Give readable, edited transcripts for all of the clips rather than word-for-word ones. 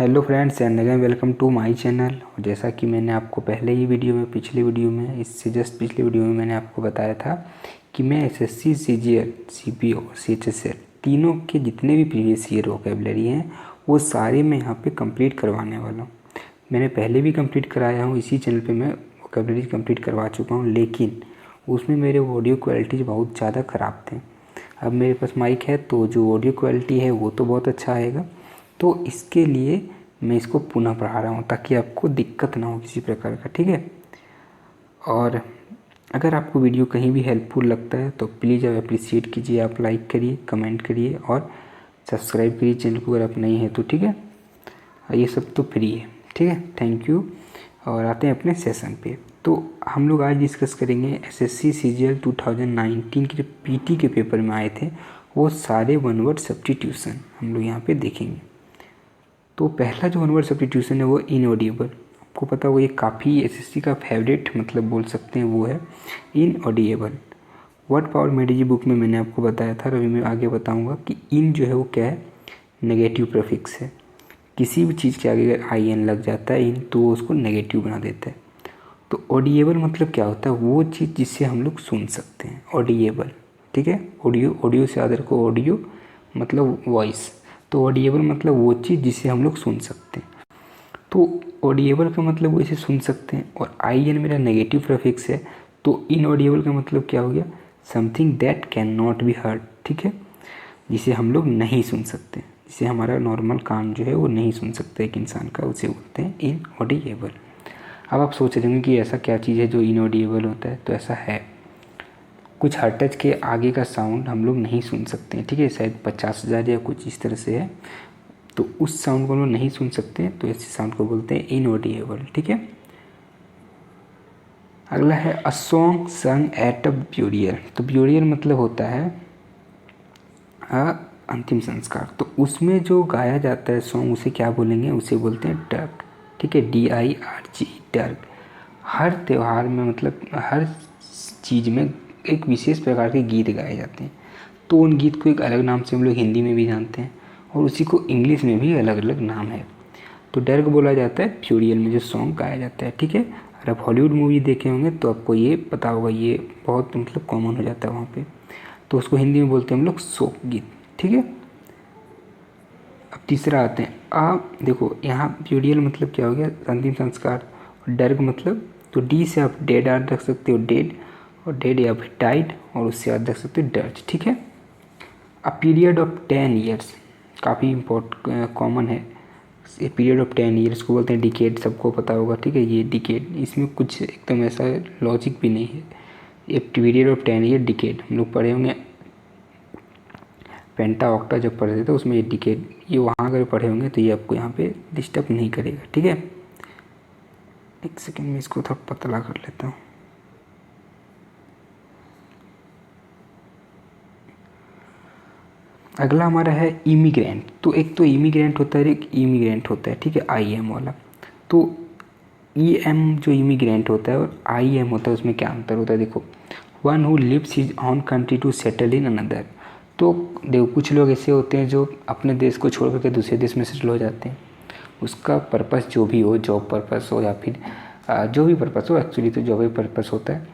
Hello friends and again welcome to my channel. और जैसा कि मैंने आपको पहले ही पिछले वीडियो में इससे जस्ट पिछले वीडियो में मैंने आपको बताया था कि मैं एसएससी, सीजीएल, सीपीओ और सीएचएसएल तीनों के जितने भी प्रीवियस ईयर वोकैबुलरी हैं वो सारे मैं यहाँ पे कंप्लीट करवाने वाला हूँ। मैंने पहले भी कंप्लीट कराया हूँ, इसी चैनल पर मैं वोकैबुलरी कंप्लीट करवा चुका हूँ, लेकिन उसमें मेरे ऑडियो क्वालिटीज़ बहुत ज़्यादा ख़राब थे। अब मेरे पास माइक है तो जो ऑडियो क्वालिटी है वो तो बहुत अच्छा आएगा। तो इसके लिए मैं इसको पुनः पढ़ा रहा हूँ ताकि आपको दिक्कत ना हो किसी प्रकार का, ठीक है। और अगर आपको वीडियो कहीं भी हेल्पफुल लगता है तो प्लीज़ आप अप्रिशिएट कीजिए, आप लाइक करिए, कमेंट करिए और सब्सक्राइब करिए चैनल को अगर आप नए हैं तो, ठीक है। ये सब तो फ्री है, ठीक है। Thank you. और आते हैं अपने सेशन पे। तो हम लोग आज डिस्कस करेंगे एसएससी सीजीएल 2019 के जो पीटी के पेपर में आए थे वो सारे वन वर्ड सब्स्टिट्यूशन हम लोग यहाँ पे देखेंगे। तो पहला जो वन वर्ड सब्स्टिट्यूशन है वो इनऑडिएबल। आपको पता होगा ये काफ़ी एसएससी का फेवरेट मतलब बोल सकते हैं वो है इनऑडिएबल। वर्ड पावर मेडी बुक में मैंने आपको बताया था, अभी मैं आगे बताऊंगा कि इन जो है वो क्या है, नेगेटिव प्रीफिक्स है। किसी भी चीज़ के आगे अगर आई एन लग जाता है इन तो वो उसको नेगेटिव बना देता है। तो ऑडिएबल मतलब क्या होता है, वो चीज़ जिससे हम लोग सुन सकते हैं, ऑडिएबल, ठीक है। ऑडियो से आदर को ऑडियो मतलब वॉइस, तो ऑडिएबल मतलब वो चीज़ जिसे हम लोग सुन सकते हैं। तो ऑडिएबल का मतलब वो इसे सुन सकते हैं और आई एन मेरा नेगेटिव प्रीफिक्स है, तो इनऑडिएबल का मतलब क्या हो गया, something that can not be heard, ठीक है, जिसे हम लोग नहीं सुन सकते, जिसे हमारा नॉर्मल कान जो है वो नहीं सुन सकता एक इंसान का, उसे बोलते हैं इनऑडिएबल। अब आप सोच रहे होंगे कि ऐसा क्या चीज़ है जो इनऑडिएबल होता है, तो ऐसा है कुछ हर टच के आगे का साउंड हम लोग नहीं सुन सकते हैं, ठीक है। शायद 50,000 या कुछ इस तरह से है, तो उस साउंड को हम लोग नहीं सुन सकते हैं, तो ऐसे साउंड को बोलते हैं इनऑडिएबल, ठीक है। अगला है अ सॉन्ग संग एट अ ब्यूरियल। तो ब्यूरियल मतलब होता है अंतिम संस्कार। तो उसमें जो गाया जाता है सॉन्ग उसे क्या बोलेंगे, उसे बोलते हैं डर्ग, ठीक है, DIRG, डर्ग। हर त्यौहार में मतलब हर चीज़ में एक विशेष प्रकार के गीत गाए जाते हैं, तो उन गीत को एक अलग नाम से हम लोग हिंदी में भी जानते हैं और उसी को इंग्लिश में भी अलग अलग नाम है। तो डर्ग बोला जाता है फ्यूरियल में जो सॉन्ग गाया जाता है, ठीक है। अगर आप हॉलीवुड मूवी देखे होंगे तो आपको ये पता होगा, ये बहुत मतलब कॉमन हो जाता है वहाँ पे, तो उसको हिंदी में बोलते हैं हम लोग शोक गीत, ठीक है। अब तीसरा आते हैं, आप देखो यहाँ फ्यूरियल मतलब क्या हो गया, अंतिम संस्कार, और डर्ग मतलब, तो डी से आप डेड आर्ट रख सकते हो, डेड, और डेड या फिर डाइड, और उससे याद रख सकते हो डर्ज, ठीक है। अ पीरियड ऑफ 10 ईयर्स काफ़ी कॉमन है, ये पीरियड ऑफ 10 ईयर्स को बोलते हैं डिकेड, सबको पता होगा, ठीक है। ये डिकेड, इसमें कुछ एकदम ऐसा लॉजिक भी नहीं है, ये पीरियड ऑफ 10 ईयर डिकेड हम लोग पढ़े होंगे, पेंटा ऑक्टा जब पढ़े थे तो उसमें ये डिकेड, ये वहाँ अगर पढ़े होंगे तो ये आपको यहाँ पे डिस्टर्ब नहीं करेगा, ठीक है। एक सेकेंड में इसको थोड़ा पतला कर लेता हूँ। अगला हमारा है इमिग्रेंट। तो एक तो इमिग्रेंट होता है, एक इमिग्रेंट होता है, ठीक है, IM वाला। तो EM जो इमिग्रेंट होता है और IM होता है, उसमें क्या अंतर होता है, देखो, one who lives his own country to settle in another. तो देखो कुछ लोग ऐसे होते हैं जो अपने देश को छोड़ करके दूसरे देश में सेटल हो जाते हैं, उसका पर्पस जो भी हो, जॉब पर्पस हो या फिर जो भी पर्पस हो, एक्चुअली तो जॉब ही पर्पस होता है,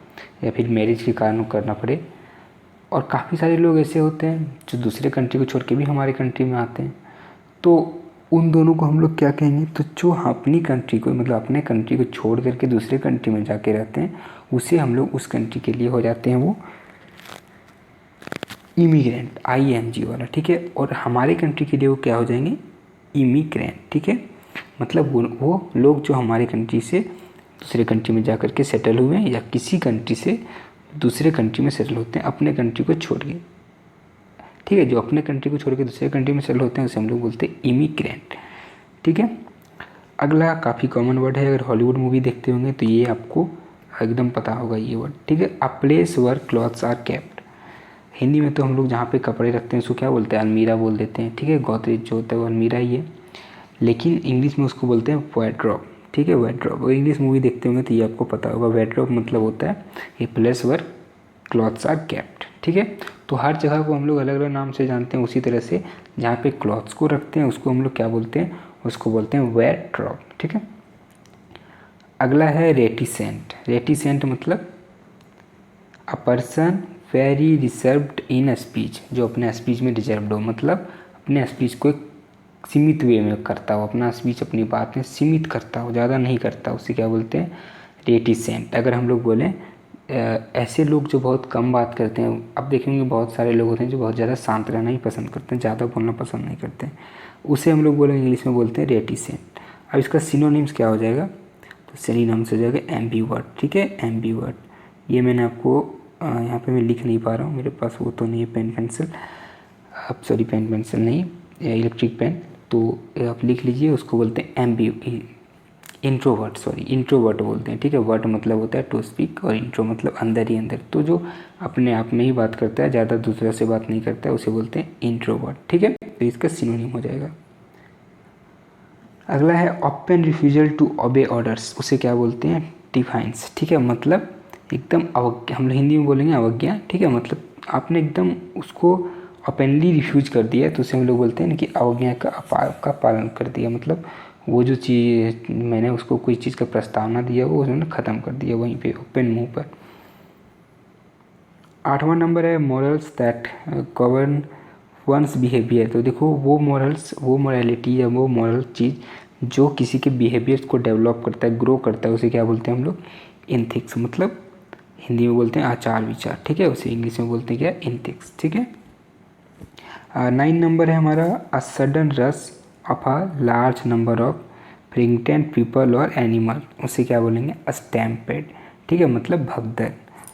या फिर मैरिज के कारण करना पड़े। और काफ़ी सारे लोग ऐसे होते हैं जो दूसरे कंट्री को छोड़ के भी हमारे कंट्री में आते हैं, तो उन दोनों को हम लोग क्या कहेंगे, तो जो अपनी कंट्री को मतलब अपने कंट्री को छोड़ करके दूसरे कंट्री में जाके रहते हैं उसे हम लोग उस कंट्री के लिए हो जाते हैं वो इमिग्रेंट, IMG वाला, ठीक है। और हमारे कंट्री के लिए वो क्या हो जाएंगे, इमिग्रेंट, ठीक है। मतलब वो लोग जो हमारे कंट्री से दूसरे कंट्री में जा कर के सेटल हुए हैं या किसी कंट्री से दूसरे कंट्री में सेटल होते हैं अपने कंट्री को छोड़ के, ठीक है। जो अपने कंट्री को छोड़ के दूसरे कंट्री में सेटल होते हैं उसे हम लोग बोलते हैं इमिग्रेंट, ठीक है। अगला काफ़ी कॉमन वर्ड है, अगर हॉलीवुड मूवी देखते होंगे तो ये आपको एकदम पता होगा ये वर्ड, ठीक है। A place work clothes are kept. Hindi में तो हम लोग जहाँ पे कपड़े रखते हैं उसको क्या बोलते हैं, अलमीरा बोल देते हैं, ठीक है। गोदरेज जो होता है वो अलमीरा ही है, लेकिन इंग्लिश में उसको बोलते हैं वार्डरोब, ठीक है, वार्डरोब। और इंग्लिश मूवी देखते होंगे तो ये आपको पता होगा, वार्डरोब मतलब होता है a place work clothes are kept, ठीक है। तो हर जगह को हम लोग अलग अलग नाम से जानते हैं, उसी तरह से जहाँ पे क्लॉथ्स को रखते हैं उसको हम लोग क्या बोलते हैं, उसको बोलते हैं वेयर ट्रॉप, ठीक है। अगला है रेटिसेंट। रेटिसेंट मतलब a person very reserved in speech, जो अपने स्पीच में रिजर्व्ड हो, मतलब अपने स्पीच को एक सीमित वे में करता हो, अपना स्पीच अपनी बात में सीमित करता हो, ज़्यादा नहीं करता, उसे क्या बोलते हैं रेटिसेंट। अगर हम लोग बोलें ऐसे लोग जो बहुत कम बात करते हैं, अब देखेंगे बहुत सारे लोग होते हैं जो बहुत ज़्यादा शांत रहना ही पसंद करते हैं, ज़्यादा बोलना पसंद नहीं करते हैं, उसे हम लोग बोलेंगे इंग्लिश में बोलते हैं रेटिसेंट। अब इसका सिनोनिम्स क्या हो जाएगा, तो सिनोनिम्स हो जाएगा एम्बीवर्ट, ठीक है, एम्बीवर्ट। ये मैंने आपको यहाँ पे मैं लिख नहीं पा रहा हूँ, मेरे पास वो तो नहीं है पेन पेंसिल, अब सॉरी पेन पेंसिल नहीं, इलेक्ट्रिक पेन, तो आप लिख लीजिए, उसको बोलते हैं इंट्रोवर्ट, सॉरी इंट्रोवर्ट बोलते हैं, ठीक है। वर्ट मतलब होता है टू स्पीक और इंट्रो मतलब अंदर ही अंदर, तो जो अपने आप में ही बात करता है, ज़्यादा दूसरा से बात नहीं करता है, उसे बोलते हैं इंट्रोवर्ट, ठीक है। तो इसका सिनोनिम हो जाएगा। अगला है open refusal to obey orders, उसे क्या बोलते हैं डिफाइंस, ठीक है, मतलब एकदम अवज्ञा, हम हिंदी में बोलेंगे अवज्ञा, ठीक है, मतलब आपने एकदम उसको ओपनली रिफ्यूज कर दिया, तो उसे हम लोग बोलते हैं ना कि अवज्ञा का पालन कर दिया, मतलब वो जो चीज़ मैंने उसको कोई चीज़ का प्रस्तावना दिया वो उन्होंने ख़त्म कर दिया वहीं पे ओपन मुंह पर। 8वां नंबर है morals that govern one's behaviour. तो देखो वो मॉरल्स, वो मोरालिटी या वो मॉरल चीज़ जो किसी के बिहेवियर को डेवलप करता है, ग्रो करता है, उसे क्या बोलते हैं हम लोग एथिक्स, मतलब हिंदी में बोलते हैं आचार विचार, ठीक है, उसे इंग्लिश में बोलते हैं क्या एथिक्स, ठीक है। 9 नंबर है हमारा a sudden rush of a large number of pregnant people और एनिमल, उसे क्या बोलेंगे स्टैम्पेड, ठीक है, मतलब भगदड़।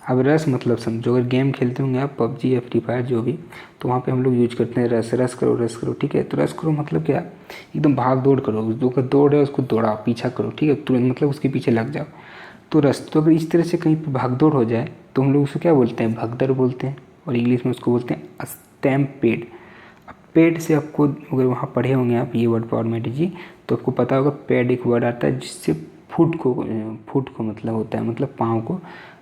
अब रस मतलब समझो, अगर गेम खेलते होंगे आप पबजी या फ्री फायर जो भी, तो वहाँ पे हम लोग यूज करते हैं रस, रस करो, ठीक है। तो रस करो मतलब क्या, एकदम भाग दौड़ करो, जो का दौड़ है उसको दौड़ाओ, पीछा करो, ठीक है, तुरंत मतलब उसके पीछे लग जाओ। तो रस, तो अगर इस तरह से कहीं पर भाग दौड़ हो जाए तो हम लोग उसको क्या बोलते हैं भगदड़ बोलते हैं, और इंग्लिश में उसको बोलते हैं स्टैम्पेड। पेड से आपको अगर वहाँ पढ़े होंगे आप ये वर्ड फॉर्मेट जी, तो आपको पता होगा पेड एक वर्ड आता है जिससे फुट को मतलब होता है, मतलब पाँव को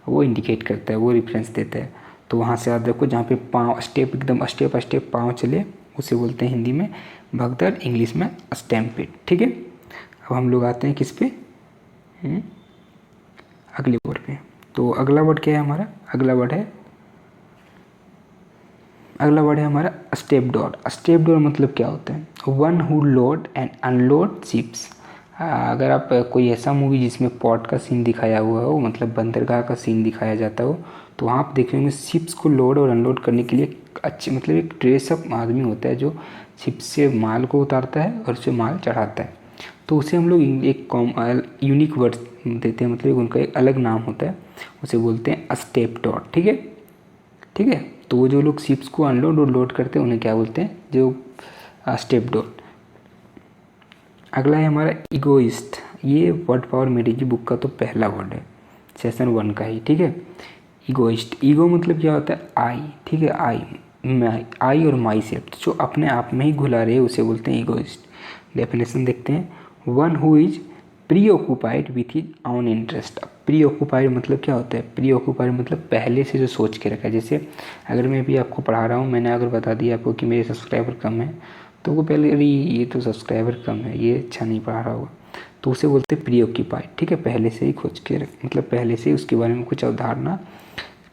वो इंडिकेट करता है, वो रेफरेंस देता है। तो वहाँ से याद रखो जहाँ पे पाँव स्टेप एकदम स्टेप पाँव चले उसे बोलते हैं हिंदी में भगदड़, इंग्लिश में स्टैम्पेड, ठीक है। अब हम लोग आते हैं किस पे अगले वर्ड पे। तो अगला वर्ड क्या है हमारा, अगला वर्ड है हमारा स्टेप डॉर। स्टेप डॉर मतलब क्या होता है, one who load and unload ships. अगर आप कोई ऐसा मूवी जिसमें पोर्ट का सीन दिखाया हुआ हो, मतलब बंदरगाह का सीन दिखाया जाता हो, तो वहाँ आप देखेंगे शिप्स को लोड और अनलोड करने के लिए अच्छे मतलब एक ड्रेसअप आदमी होता है जो शिप से माल को उतारता है और उसे माल चढ़ाता है। तो उसे हम लोग एक यूनिक वर्ड देते हैं, मतलब उनका एक अलग नाम होता है, उसे बोलते हैं स्टेप डॉर, ठीक है, ठीक है। तो वो जो लोग शिप्स को अनलोड और लोड करते हैं उन्हें क्या बोलते हैं, जो स्टेप डॉर। अगला है हमारा इगोइस्ट। ये वर्ड पावर मेरी जी बुक का तो पहला वर्ड है, सेशन 1 का ही, ठीक है। इगोइस्ट, ईगो मतलब क्या होता है आई, ठीक है, आई और माई सेल्फ, जो अपने आप में ही घुला रहे उसे बोलते हैं इगोइस्ट। डेफिनेशन देखते हैं, one who is pre occupied with his on interest. Pre occupied मतलब क्या होता है, प्री ऑक्यूपाइड मतलब पहले से जो सोच के रखा है। जैसे अगर मैं भी आपको पढ़ा रहा हूँ, मैंने अगर बता दिया आपको कि मेरे सब्सक्राइबर कम है, तो वो पहले अरे ये तो सब्सक्राइबर कम है, ये अच्छा नहीं पढ़ा रहा होगा, तो उसे बोलते हैं प्री ऑक्यूपाइड, ठीक है, पहले से ही खोज के रख, मतलब पहले से ही उसके बारे में कुछ अवधारणा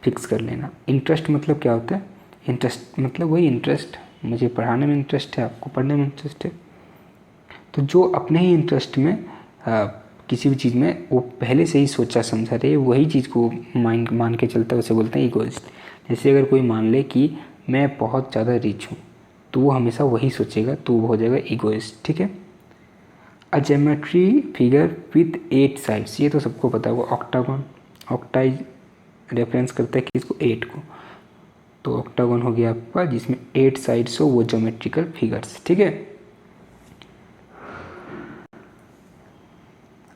फिक्स कर लेना। इंटरेस्ट मतलब क्या होता है, इंटरेस्ट मतलब वही इंटरेस्ट, मुझे पढ़ाने में इंटरेस्ट है, आपको पढ़ने में इंटरेस्ट है, तो जो अपने ही इंटरेस्ट में किसी भी चीज़ में वो पहले से ही सोचा समझा रहे, वही चीज़ को मान के चलता है, उसे बोलते हैं इगोइस्ट। जैसे अगर कोई मान ले कि मैं बहुत ज़्यादा रिच हूँ, तो वो हमेशा वही सोचेगा, तो वो हो जाएगा इगोइस्ट, ठीक है। अ ज्योमेट्री फिगर विथ 8 साइड्स, ये तो सबको पता होगा, ऑक्टागन, ऑक्टाइज रेफरेंस करता है किसको 8 को, तो ऑक्टागन हो गया आपका जिसमें 8 साइड्स हो, वो ज्योमेट्रिकल फिगर्स, ठीक है।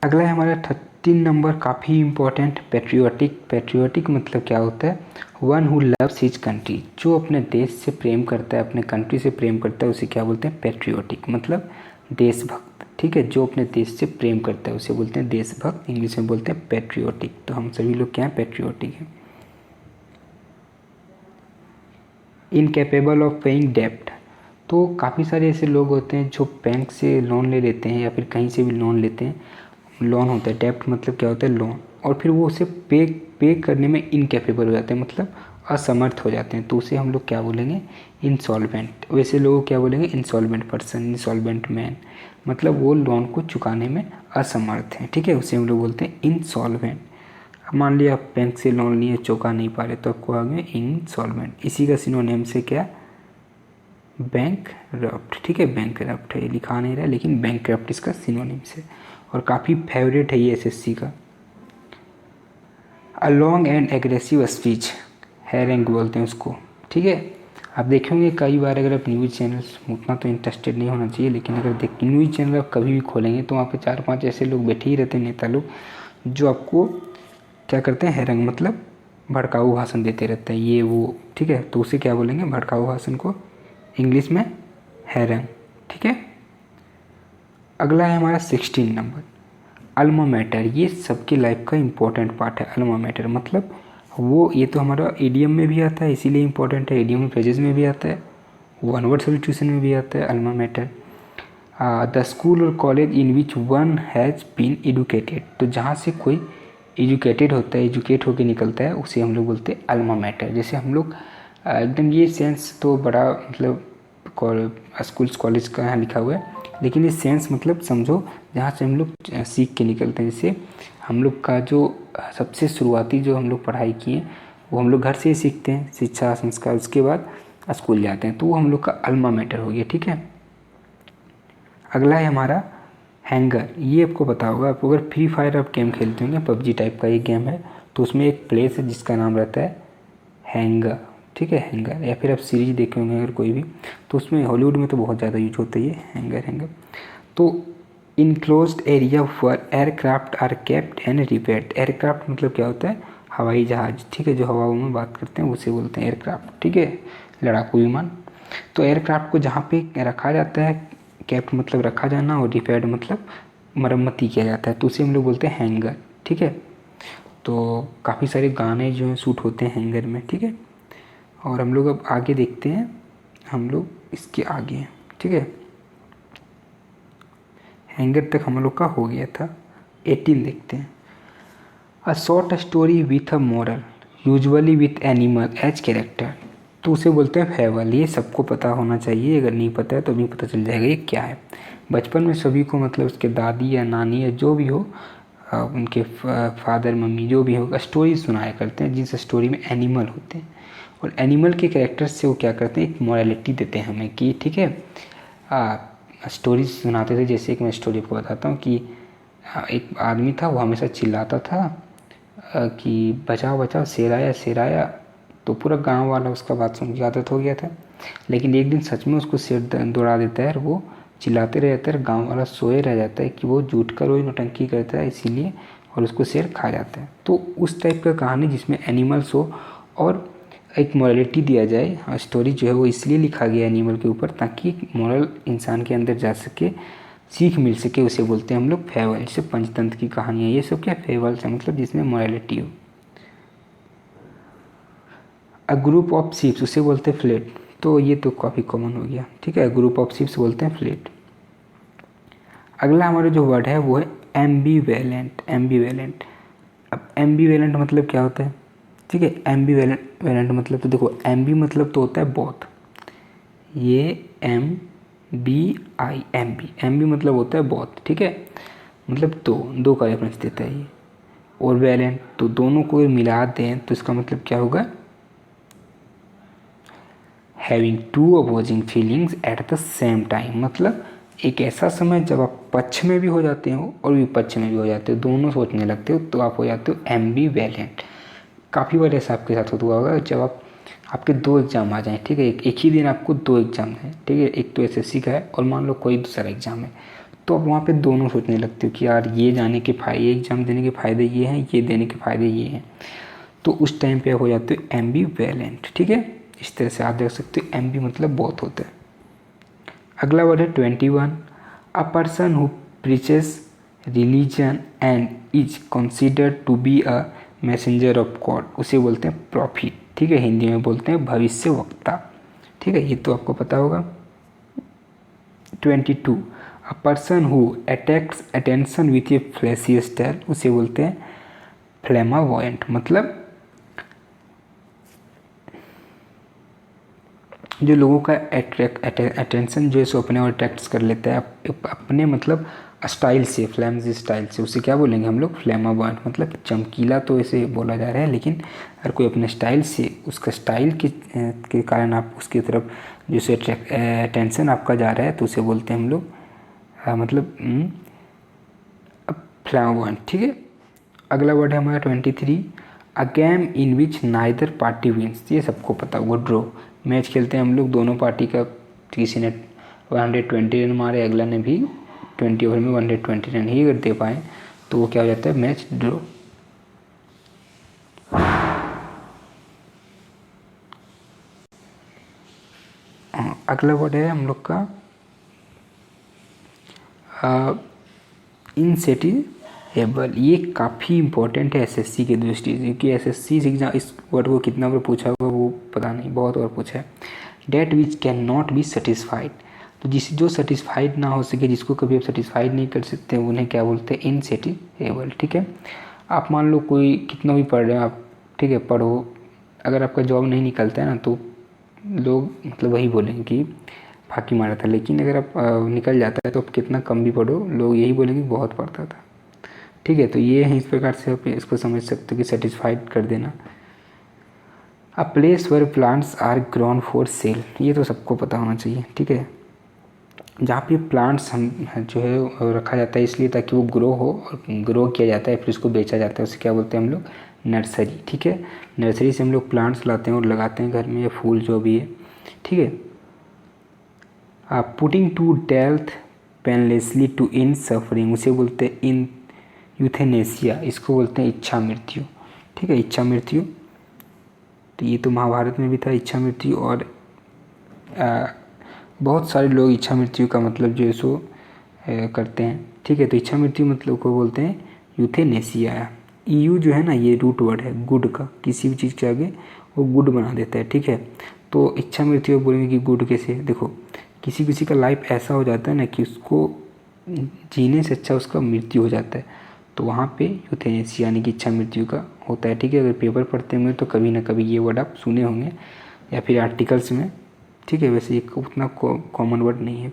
अगला है हमारा 13 नंबर, काफ़ी इंपॉर्टेंट, पेट्रियोटिक। पेट्रियोटिक मतलब क्या होता है, one who loves his country, जो अपने देश से प्रेम करता है, अपने कंट्री से प्रेम करता है, उसे क्या बोलते हैं पेट्रियोटिक, मतलब देशभक्त, ठीक है, जो अपने देश से प्रेम करता है उसे बोलते हैं देशभक्त, इंग्लिश में बोलते हैं पेट्रियोटिक। तो हम सभी लोग क्या हैं पेट्रियोटिक हैं। इनकेपेबल ऑफ पेइंग डेप्ट, तो काफ़ी सारे ऐसे लोग होते हैं जो बैंक से लोन ले लेते हैं या फिर कहीं से भी लोन लेते हैं। लोन होता है, डेब्ट मतलब क्या होता है, लोन, और फिर वो उसे पे करने में इनकेपेबल हो जाते हैं, मतलब असमर्थ हो जाते हैं, तो उसे हम लोग क्या बोलेंगे, इंसॉल्वेंट। वैसे लोगों क्या बोलेंगे, इंसॉल्वेंट पर्सन, इंसॉल्वेंट मैन, मतलब वो लोन को चुकाने में असमर्थ हैं, ठीक है, उसे हम लोग बोलते हैं इंसॉल्वेंट। अब मान लिया आप बैंक से लोन लिए, चुका नहीं पा रहे, तो आपको आ गए इंसॉल्वेंट। इसी का सिनोनिम से क्या, बैंक रप्ट, ठीक है, बैंक रप्ट है, ये लिखा नहीं रहा लेकिन बैंक रप्ट इसका सिनोनिम से, और काफ़ी फेवरेट है ये एसएससी का। A long and aggressive speech, harangue बोलते हैं उसको, ठीक है। आप देखेंगे कई बार, अगर आप न्यूज़ चैनल्स, उतना तो इंटरेस्टेड नहीं होना चाहिए, लेकिन अगर न्यूज़ चैनल आप कभी भी खोलेंगे तो वहाँ पे 4-5 ऐसे लोग बैठे ही रहते हैं, नेता लोग, जो आपको क्या करते हैं, हैरंग मतलब भड़काऊ भाषण देते रहते हैं, ये वो, ठीक है, तो उसे क्या बोलेंगे, भड़काऊ भाषण को इंग्लिश में हैरंग, ठीक है। अगला है हमारा 16 नंबर, अल्मा मैटर। ये सबकी लाइफ का इम्पोर्टेंट पार्ट है। अल्मा मैटर मतलब वो, ये तो हमारा ईडीएम में भी आता है, इसीलिए इम्पोर्टेंट है, ईडीएम फ्रेजेस में भी आता है, वन वर्ड सब्स्टिट्यूशन में भी आता है अल्मा मैटर। द स्कूल और college in which one has been educated, तो जहाँ से कोई एजुकेटेड होता है, एजुकेट होकर निकलता है, उसे हम लोग बोलते हैं अल्मा मैटर। जैसे हम लोग एकदम, ये सेंस तो बड़ा मतलब स्कूल्स कॉलेज का यहाँ लिखा हुआ है, लेकिन ये सेंस मतलब समझो जहाँ से हम लोग सीख के निकलते हैं। जैसे हम लोग का जो सबसे शुरुआती जो हम लोग पढ़ाई किए वो हम लोग घर से ही सीखते हैं, शिक्षा संस्कार, उसके बाद स्कूल जाते हैं, तो वो हम लोग का अल्मा मैटर हो गया, ठीक है। अगला है हमारा हैंगर। ये आपको पता होगा, आप अगर फ्री फायर आप गेम खेलते होंगे, पबजी टाइप का ये गेम है, तो उसमें एक प्लेस है जिसका नाम रहता है हैंगर, ठीक है, हैंगर। या फिर आप सीरीज देखे होंगे अगर कोई भी, तो उसमें हॉलीवुड में तो बहुत ज़्यादा यूज होता है ये हैंगर। तो enclosed area for aircraft are kept and repaired. Aircraft मतलब क्या होता है, हवाई जहाज, ठीक है, जो हवाओं में बात करते हैं उसे बोलते हैं एयरक्राफ्ट, ठीक है, लड़ाकू विमान। तो एयरक्राफ्ट को जहाँ पे रखा जाता है, केप्ट मतलब रखा जाना, और रिपेयर्ड मतलब मरम्मती किया जाता है, तो उसे हम लोग बोलते हैं हैंगर, ठीक है। तो काफ़ी सारे गाने जो हैं शूट होते हैं हैंगर में, ठीक है। और हम लोग अब आगे देखते हैं, हम लोग इसके आगे हैं, ठीक है। हैंगर तक हम लोग का हो गया था। 18 देखते हैं, a short story with a moral usually with animal as character, तो उसे बोलते हैं फेबल। ये सबको पता होना चाहिए, अगर नहीं पता है तो अभी पता चल जाएगा ये क्या है। बचपन में सभी को, मतलब उसके दादी या नानी या जो भी हो, उनके फादर मम्मी जो भी हो, स्टोरी सुनाया करते हैं जिस स्टोरी में एनिमल होते हैं, और एनिमल के कैरेक्टर से वो क्या करते हैं, एक मॉरलिटी देते हैं हमें कि, ठीक है, स्टोरी सुनाते थे। जैसे कि मैं स्टोरी को बताता हूँ कि एक आदमी था, वो हमेशा चिल्लाता था कि बचाओ बचाओ शेर आया, तो पूरा गांव वाला उसका बात सुन के आदत हो गया था। लेकिन एक दिन सच में उसको शेर दौड़ा देता है और वो चिल्लाते रहता है, गांव वाला सोए रह जाता है कि वो झूठ कर वही नौटंकी करता है इसीलिए, और उसको शेर खा जाता है। तो उस टाइप का कहानी जिसमें एनिमल्स हो और एक मॉरलिटी दिया जाए। स्टोरी जो है वो इसलिए लिखा गया एनिमल के ऊपर ताकि मॉरल इंसान के अंदर जा सके, सीख मिल सके, उसे बोलते हैं हम लोग फेबल। जैसे पंचतंत्र की कहानियाँ, ये सब क्या फेबल्स है, मतलब जिसमें मॉरलिटी हो। अ ग्रुप ऑफ शिप्स, उसे बोलते हैं फ्लेट, तो ये तो काफ़ी कॉमन हो गया, ठीक है, ग्रुप ऑफ शिप्स बोलते हैं फ्लेट। अगला हमारा जो वर्ड है वो है एम्बीवेलेंट। एम्बीवेलेंट, अब एम्बीवेलेंट मतलब क्या होता है, ठीक है, एम्बीवेलेंट मतलब, तो देखो एम्बी मतलब तो होता है बोथ, ये एम्बी मतलब होता है बोथ, ठीक है, मतलब दो का रेफरेंस देता है ये। और वैलेंट तो दोनों को मिला दें तो इसका मतलब क्या होगा, having to opposing feelings at the same time, मतलब एक ऐसा समय जब आप पक्ष में भी हो जाते हो और विपक्ष में भी हो जाते हो, दोनों सोचने लगते हो, तो आप हो जाते हो एम्बीवेलेंट। काफ़ी बार ऐसा आपके साथ होता होगा, जब आपके 2 एग्ज़ाम आ जाएँ, ठीक है, एक ही दिन आपको 2 एग्ज़ाम हैं, ठीक है, एक तो एसएससी का है और मान लो कोई दूसरा एग्ज़ाम है, तो आप वहाँ पे दोनों सोचने लगते हो कि यार ये जाने के फायदे, एग्ज़ाम देने के फ़ायदे ये हैं, ये देने के फ़ायदे ये हैं, तो उस टाइम पे हो जाते हो एम्बीवेलेंट, ठीक है। इस तरह से आप देख सकते हो, एम्बी मतलब बहुत होता है। अगला वर्ड है 21, a person who preaches religion and is considered to be a messenger of God, उसे बोलते हैं प्रॉफिट, ठीक है, हिंदी में बोलते हैं भविष्यवक्ता, ठीक है, ये तो आपको पता होगा। 22 a person who attracts attention with a flashy style उसे बोलते हैं फ्लैमावॉयंट। मतलब जो लोगों का अटेंशन जो है सो अपने और अट्रैक्ट कर लेता है अपने मतलब स्टाइल से, फ्लैम्स स्टाइल से, उसे क्या बोलेंगे हम लोग फ्लैमावॉयंट। मतलब चमकीला तो ऐसे बोला जा रहा है, लेकिन अगर कोई अपने स्टाइल से, उसका स्टाइल के कारण आप उसकी तरफ जैसे अटेंशन आपका जा रहा है तो उसे बोलते हैं हम लोग मतलब फ्लैमावॉयंट। ठीक है, अगला वर्ड है हमारा 23 a game in which neither party wins. ये सबको पता होगा, ड्रॉ। मैच खेलते हैं हम लोग, दोनों पार्टी का किसी ने 120 रन मारे, अगला ने भी 20 ओवर में 120 रन ही अगर दे पाए तो वो क्या हो जाता है, मैच ड्रॉ। अगला वर्ड है हम लोग का इनसेटिएबल। ये काफ़ी इंपॉर्टेंट है एसएससी के दृष्टि से, क्योंकि एसएससी से एग्जाम इस वर्ड को कितना बार पूछा होगा वो पता नहीं, बहुत बार पूछा है। That which can not be satisfied, तो जो सेटिस्फाइड ना हो सके, जिसको कभी आप सेटिस्फाइड नहीं कर सकते उन्हें क्या बोलते हैं, इनसेटिएबल। ठीक है, आप मान लो कोई कितना भी पढ़ रहे हो आप, ठीक है पढ़ो, अगर आपका जॉब नहीं निकलता है ना तो लोग मतलब वही बोलेंगे कि फाकी मारा था, लेकिन अगर आप निकल जाता है तो आप कितना कम भी पढ़ो लोग यही बोलेंगे बहुत पढ़ता था। ठीक है, तो ये है, इस प्रकार से आप इसको समझ सकते हो कि सेटिस्फाइड कर देना। A place where plants are grown for sale, ये तो सबको पता होना चाहिए। ठीक है, जहाँ पे प्लांट्स हम जो है रखा जाता है इसलिए ताकि वो ग्रो हो, और ग्रो किया जाता है फिर उसको बेचा जाता है, उसे क्या बोलते हैं हम लोग, नर्सरी। ठीक है, नर्सरी से हम लोग प्लांट्स लाते हैं और लगाते हैं घर में, या फूल जो भी है। ठीक है, पुटिंग टू डेल्थ पेनलेसली टू इन सफरिंग, उसे बोलते हैं इन यूथेनेसिया, इसको बोलते हैं इच्छा मृत्यु। ठीक है, इच्छा मृत्यु, तो ये तो महाभारत में भी था इच्छा मृत्यु, और बहुत सारे लोग इच्छा मृत्यु का मतलब जो है सो करते हैं। ठीक है, तो इच्छा मृत्यु मतलब को बोलते हैं यूथेनेसिया। यू जो है ना ये रूट वर्ड है गुड का, किसी भी चीज़ के आगे वो गुड बना देता है। ठीक है, तो इच्छा मृत्यु बोलेंगे कि गुड कैसे, देखो किसी किसी का लाइफ ऐसा हो जाता है ना कि उसको जीने से अच्छा उसका मृत्यु हो जाता है, तो वहाँ पे यूथेनेसिया यानी कि इच्छा मृत्यु का होता है। ठीक है, अगर पेपर पढ़ते होंगे तो कभी ना कभी ये वर्ड आप सुने होंगे या फिर आर्टिकल्स में। ठीक है, वैसे ये उतना कॉमन वर्ड नहीं है।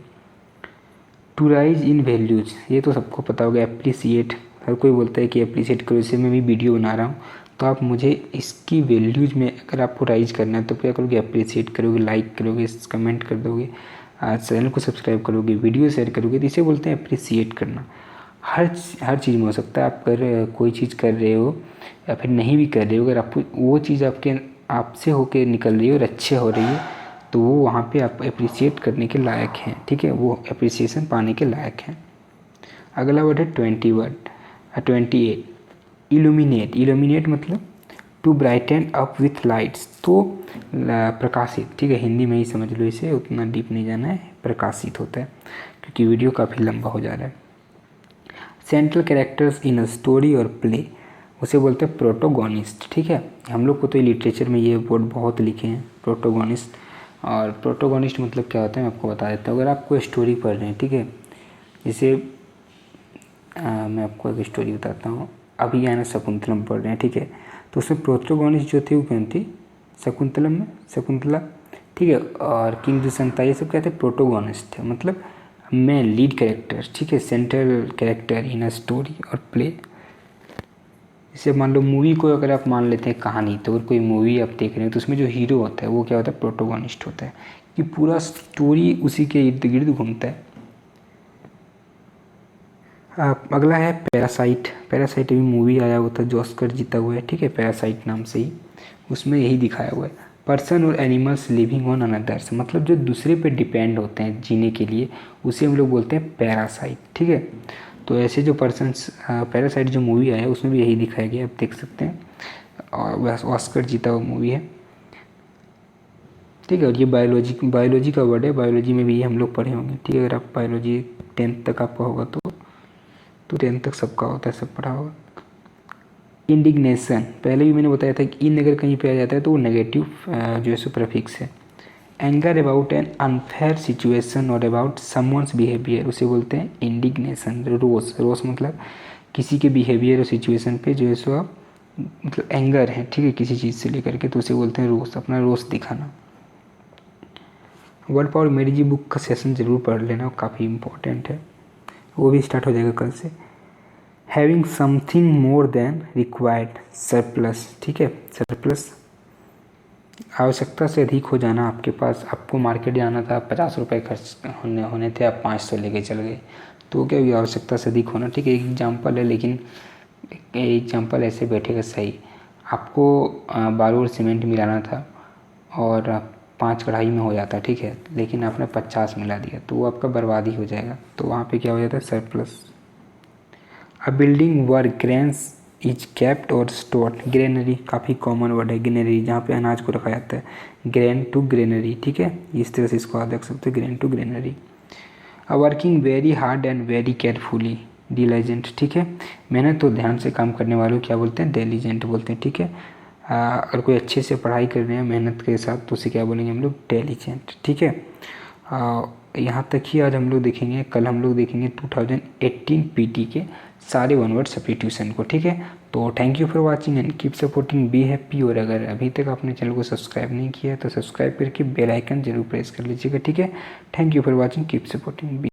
टू राइज इन वैल्यूज, ये तो सबको पता होगा, एप्रिसिएट, हर कोई बोलता है कि एप्रिसिएट करो। इसे मैं भी वीडियो बना रहा हूँ तो आप मुझे इसकी वैल्यूज में अगर आपको राइज करना है तो क्या करोगे, अप्रिसिएट करोगे, लाइक करोगे, कमेंट कर दोगे, चैनल को सब्सक्राइब करोगे, वीडियो शेयर करोगे, तो इसे बोलते हैं अप्रिसिएट करना। हर चीज़ में हो सकता है, आप कोई चीज़ कर रहे हो या फिर नहीं भी कर रहे हो, अगर आपको वो चीज़ आपसे होके निकल रही है और अच्छे हो रही है तो वो वहाँ पे आप अप्रिसिएट करने के लायक हैं। ठीक है, वो अप्रिसिएशन पाने के लायक हैं। अगला वर्ड है 28 इल्यूमिनेट। इल्यूमिनेट मतलब to brighten up with lights, तो प्रकाशित। ठीक है, हिंदी में ही समझ लो इसे, उतना डीप नहीं जाना है, प्रकाशित होता है, क्योंकि वीडियो काफ़ी लंबा हो जा रहा है। Central characters in a story और प्ले, उसे बोलते हैं प्रोटोगोनिस्ट। ठीक है, हम लोग को तो लिटरेचर में ये वर्ड बहुत लिखे हैं, प्रोटोगोनिस्ट। और प्रोटोगोनिस्ट मतलब क्या होता है मैं आपको बता देता हूँ। अगर आप कोई स्टोरी पढ़ रहे हैं, ठीक है, जैसे मैं आपको एक स्टोरी बताता हूँ, अभी आना शकुंतलम पढ़ रहे हैं, ठीक है, तो उसमें प्रोटोगोनिस्ट जो थे वो कौन थी, शकुंतलम में शकुंतला। ठीक है, और किंग दुष्यंता, ये सब क्या थे, प्रोटोगोनिस्ट थे, मतलब मैं लीड कैरेक्टर। ठीक है, central character in a story और प्ले। जैसे मान लो मूवी को अगर आप मान लेते हैं कहानी, तो अगर कोई मूवी आप देख रहे हैं तो उसमें जो हीरो होता है वो क्या होता है, प्रोटोगोनिस्ट होता है, कि पूरा स्टोरी उसी के इर्द गिर्द घूमता है। अगला है पैरासाइट। पैरासाइट अभी मूवी आया हुआ था जो ऑस्कर जीता हुआ है, ठीक है, पैरासाइट नाम से ही, उसमें यही दिखाया हुआ है, पर्सन और एनिमल्स लिविंग ऑन अनदर्स, मतलब जो दूसरे पे डिपेंड होते हैं जीने के लिए, उसे हम लोग बोलते हैं पैरासाइट। ठीक है, तो ऐसे जो पर्सन्स, पैरासाइट जो मूवी आया है उसमें भी यही दिखाया गया, आप देख सकते हैं, और ऑस्कर जीता हुआ मूवी है। ठीक है, और ये बायोलॉजी का वर्ड है, बायोलॉजी में भी ये हम लोग पढ़े होंगे। ठीक है, अगर आप बायोलॉजी 10th तक आपका होगा तो 10th तक सबका होता है, सब पढ़ा होगा। इंडिग्नेशन, पहले भी मैंने बताया था कि इन अगर कहीं पे आ जाता है तो वो नेगेटिव जो है सो प्रीफिक्स है। Anger about an unfair situation और अबाउट समवंस बिहेवियर, उसे बोलते हैं इंडिग्नेशन। रोष, रोष मतलब किसी के बिहेवियर और सिचुएशन पे जो है सो आप मतलब एंगर है, ठीक है, किसी चीज़ से लेकर के, तो उसे बोलते हैं रोष, अपना रोष दिखाना। वर्ड पावर मेरी जी बुक का सेशन ज़रूर पढ़ लेना, काफ़ी इम्पोर्टेंट है, वो भी स्टार्ट हो जाएगा कल से। Having something more than required, surplus, ठीक है, सरप्लस आवश्यकता से अधिक हो जाना। आपके पास, आपको मार्केट जाना था, 50 रुपये खर्च होने थे, आप 500 लेके चल गए, तो क्या हुआ, आवश्यकता से अधिक होना, ठीक है, एक एग्जाम्पल है, लेकिन एग्जाम्पल ऐसे बैठेगा सही। आपको बालू और सीमेंट मिलाना था और 5 कढ़ाई में हो जाता, ठीक है, लेकिन आपने 50 मिला दिया, तो वो आपका बर्बादी हो जाएगा, तो वहाँ पे क्या हो जाता है, surplus. A building were grains is kept और स्टोर्ड, ग्रेनरी काफ़ी कॉमन वर्ड है, ग्रेनरी जहाँ पे अनाज को रखा जाता है, ग्रेन टू ग्रेनरी, ठीक है, इस तरह से इसको आप देख सकते हो, grain to granary. A working very hard and very carefully, diligent, ठीक है, मेहनत तो ध्यान से काम करने वालों क्या बोलते हैं, डिलीजेंट बोलते हैं, ठीक है। अगर कोई अच्छे से पढ़ाई कर रहे हैं मेहनत के साथ, तो उसे क्या बोलेंगे हम लोग, डिलीजेंट, ठीक है। यहाँ तक ही आज हम लोग देखेंगे, कल हम लोग देखेंगे 2018 पीटी के सारे वन वर्ड सब्स्टिट्यूशन को, ठीक है। तो thank you for watching and keep supporting, be happy. और अगर अभी तक आपने चैनल को सब्सक्राइब नहीं किया है तो सब्सक्राइब करके बेल आइकन जरूर प्रेस कर लीजिएगा, ठीक है। Thank you for watching, keep supporting, B.